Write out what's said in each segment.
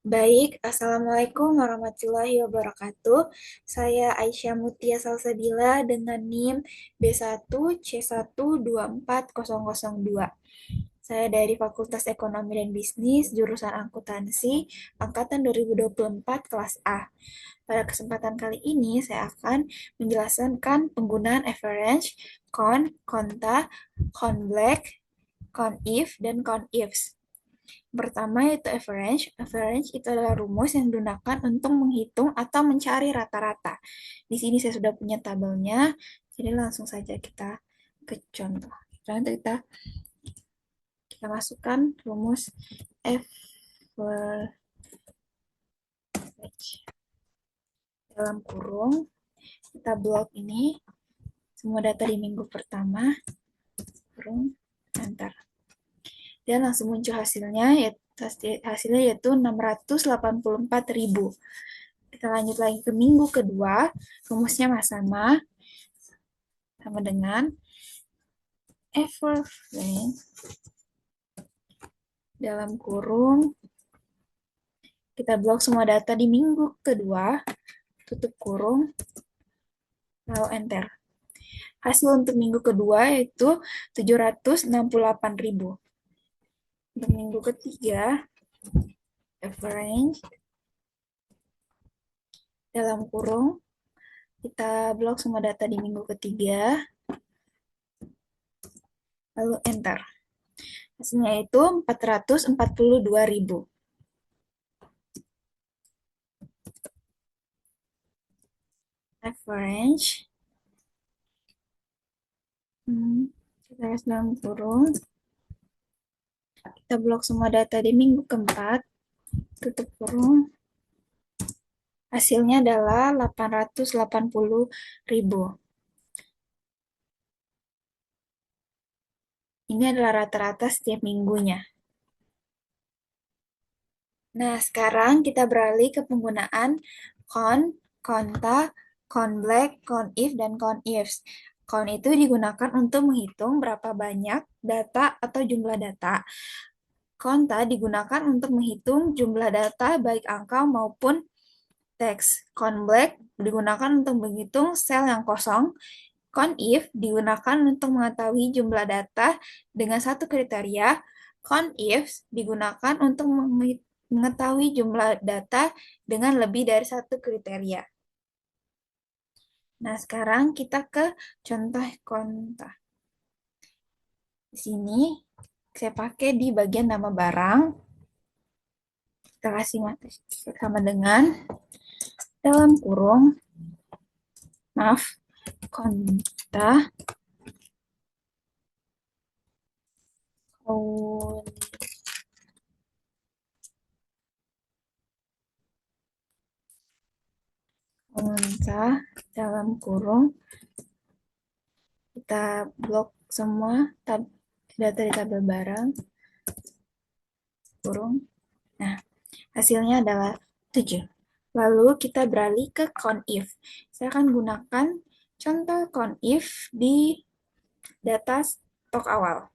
Baik, Assalamualaikum warahmatullahi wabarakatuh. Saya Aisyah Mutia Salsabila dengan NIM B1C124002. Saya dari Fakultas Ekonomi dan Bisnis, jurusan Akuntansi, angkatan 2024 kelas A. Pada kesempatan kali ini, saya akan menjelaskan penggunaan average, konta, black, if, dan ifs. Pertama yaitu average. Average itu adalah rumus yang digunakan untuk menghitung atau mencari rata-rata. Di sini saya sudah punya tabelnya, jadi langsung saja kita ke contoh. Contoh kita masukkan rumus average dalam kurung. Kita blok ini semua data di minggu pertama, kurung, enter. Dan langsung muncul hasilnya yaitu 684.000. Kita lanjut lagi ke minggu kedua, rumusnya sama dengan average dalam kurung, kita blok semua data di minggu kedua, tutup kurung, lalu enter. Hasil untuk minggu kedua yaitu 768.000. Untuk minggu ketiga, average dalam kurung, kita blok semua data di minggu ketiga, lalu enter. Hasilnya itu 442.000. Average. Kita lihat dalam kurung. Kita blok semua data di minggu keempat. Tutup kurung. Hasilnya adalah 880.000. Ini adalah rata-rata setiap minggunya. Nah, sekarang kita beralih ke penggunaan konta, black, if, dan ifs. Count itu digunakan untuk menghitung berapa banyak data atau jumlah data. Konta digunakan untuk menghitung jumlah data baik angka maupun teks. Black digunakan untuk menghitung sel yang kosong. If digunakan untuk mengetahui jumlah data dengan satu kriteria. Ifs digunakan untuk mengetahui jumlah data dengan lebih dari satu kriteria. Nah, sekarang kita ke contoh konta. Di sini saya pakai di bagian nama barang. Kita kasih sama dengan dalam kurung, konta, konta dalam kurung, kita blok semua data di tabel barang, kurung. Nah, hasilnya adalah 7. Lalu kita beralih ke if. Saya akan gunakan contoh if di data stok awal.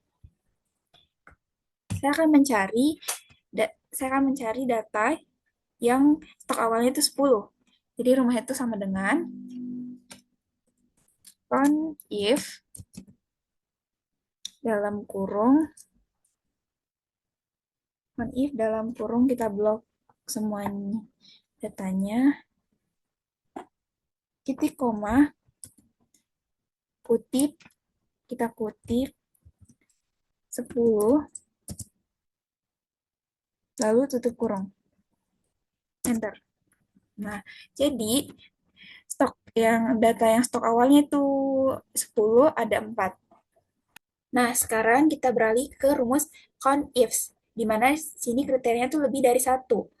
Saya akan mencari data yang stok awalnya itu 10. Jadi rumah itu sama dengan if dalam kurung, if dalam kurung kita blok semuanya datanya, titik koma, kutip, kita kutip 10, lalu tutup kurung, enter. Nah, jadi data yang stok awalnya itu 10, ada 4. Nah, sekarang kita beralih ke rumus ifs, di mana sini kriterianya itu lebih dari satu.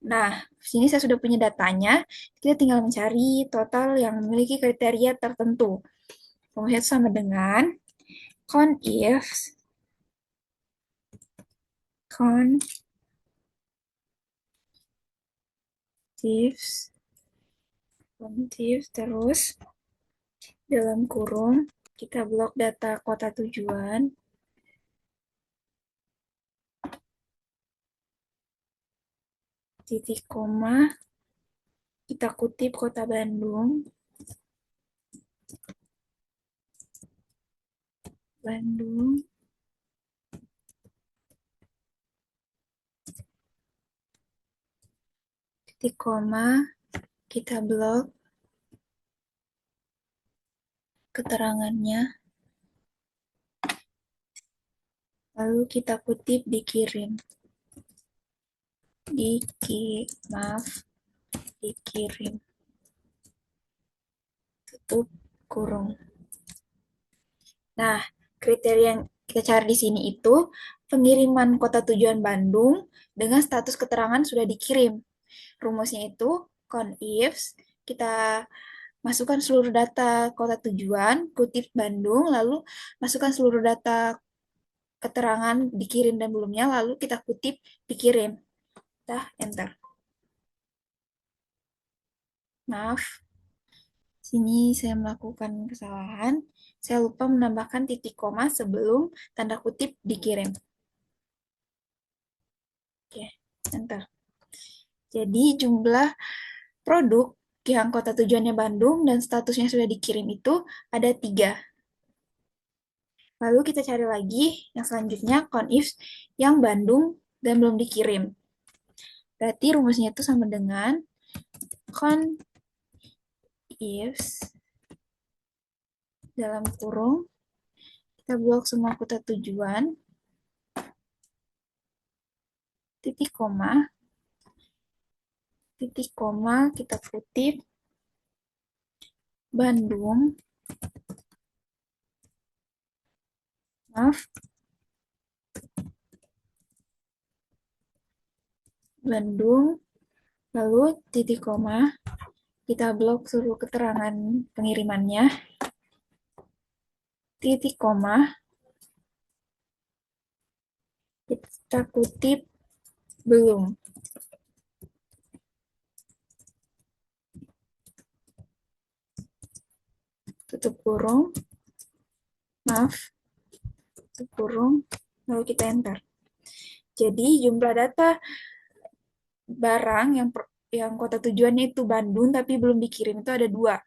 Nah, sini saya sudah punya datanya, kita tinggal mencari total yang memiliki kriteria tertentu. Rumusnya itu sama dengan ifs, ifs, terus dalam kurung kita blok data kota tujuan, titik koma, kita kutip Kota Bandung, Bandung, titik koma, kita blok keterangannya, lalu kita kutip dikirim. Dikirim. Tutup kurung. Nah, kriteria yang kita cari di sini itu pengiriman kota tujuan Bandung dengan status keterangan sudah dikirim. Rumusnya itu conifs, kita masukkan seluruh data kota tujuan, kutip Bandung, lalu masukkan seluruh data keterangan dikirim dan belumnya, lalu kita kutip dikirim. Dah, enter. Maaf, sini saya melakukan kesalahan. Saya lupa menambahkan titik koma sebelum tanda kutip dikirim. Oke, enter. Jadi jumlah produk yang kota tujuannya Bandung dan statusnya sudah dikirim itu ada 3. Lalu kita cari lagi yang selanjutnya conifs yang Bandung dan belum dikirim. Berarti rumusnya itu sama dengan conifs dalam kurung, kita blok semua kota tujuan, titik koma, kita kutip Bandung, maaf, Bandung, lalu titik koma, kita blok seluruh keterangan pengirimannya, titik koma, kita kutip belum. Tutup kurung, maaf, tutup kurung, lalu kita enter. Jadi jumlah data barang yang kota tujuannya itu Bandung tapi belum dikirim itu ada 2.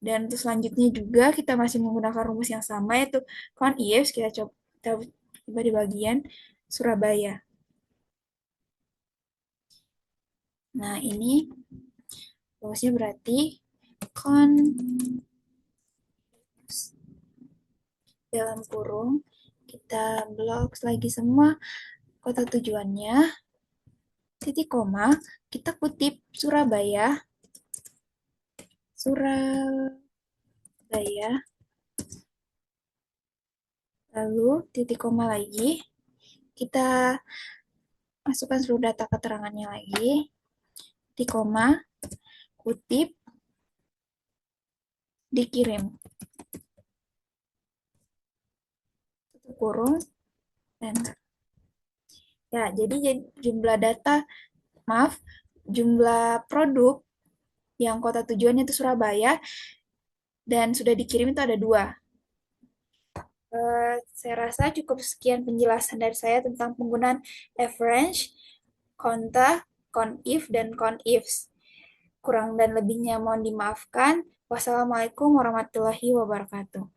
Dan untuk selanjutnya juga kita masih menggunakan rumus yang sama, yaitu conifs, kita coba di bagian Surabaya. Nah, ini rumusnya berarti conifs dalam kurung, kita blok lagi semua kota tujuannya, titik koma, kita kutip Surabaya, lalu titik koma lagi, kita masukkan seluruh data keterangannya lagi, titik koma, kutip, dikirim, tutup kurung, dan ya, jadi jumlah data, maaf, jumlah produk yang kota tujuannya itu Surabaya dan sudah dikirim itu ada 2. Saya rasa cukup sekian penjelasan dari saya tentang penggunaan average, conta, conif, dan conifs. Kurang dan lebihnya mohon dimaafkan. Wassalamualaikum warahmatullahi wabarakatuh.